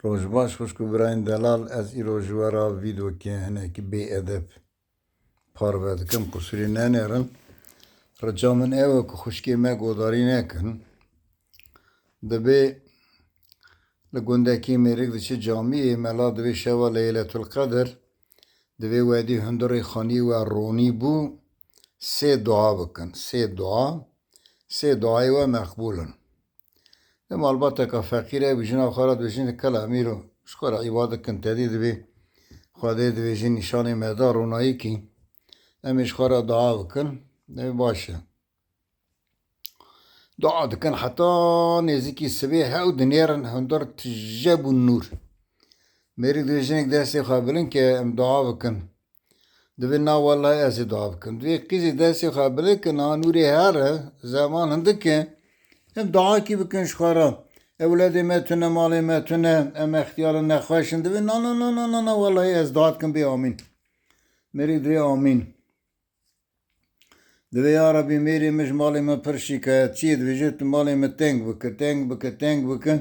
Rojbaş xoşku birayên delal ez îro ji we ra vîdokê hinekî bêedeb parve dikim qusûrê nenêrin. Rica min ew e ku xwişkê me godarî nekin. Divê li gundekî mêrik diçe camiyê mela divê şeva Leyletul Qedr divê wedî hundirê xanî we ronî bû sê dua bikin. Sê duayê we meqbûl in. Dem albateka feqîr ew jina xwe ra dibêjin kela emîro ji xwe re îba dikin tedî divê Xwedê dibêjin nîşanê me da ronayî kî em ê ji xwe re dua bikin devê baş e. Dua dikin heta nêzîkî sibê hew dinêrin hundir tije bûn nûr. Mêrik dibêjinek destê xwe bilin ke em dua bikin. Divê na welahi ez ê dua bikim. Divê qîzê destê xwe bilin ke na nûrê here zeman hindik e em duakî bikin ji xwe re. Ewledê me tune, malê me tune, em extiyarên nexweş in divê na welahi ez dua dikim bê amîn. Mêrik divê amîn. Divê ya Rabbi mêrê min ji malê me pir şîkayetçî ye dibêje tu malê me teng bikin.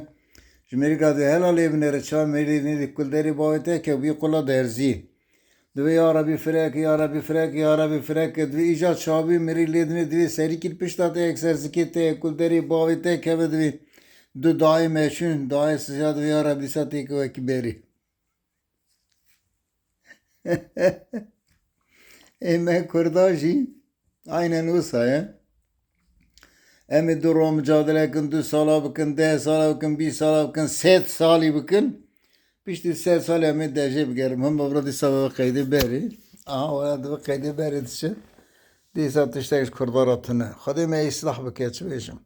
Ji mêrika divê helalê binêre çav mêrê nêdî kulderê bavê te ke wî qula derzî. Divê ya Rabbi firek divê îca çavê mêrê lê dinê divê serîkî pişta te ekserzikê te kulderê bavê te keve divê du dayê meşûn dayê sija divê ya Rabbi dîsa têkî wekî berê. Ê me Kurda jî aynen wisa ye. Em ê du roj mücadele bikin, 2 sala bikin, 10 sala bikin, 20 sala bikin, 100 salî bikin. Piştî 100 salê em ê dejê bigerim. Him bavra dîsa ve qeydê berê. Aha divê qeydê berê diçe. Dîsa tiştek ji Kurda re tune. Xwedê me îslah bike çi bêjim.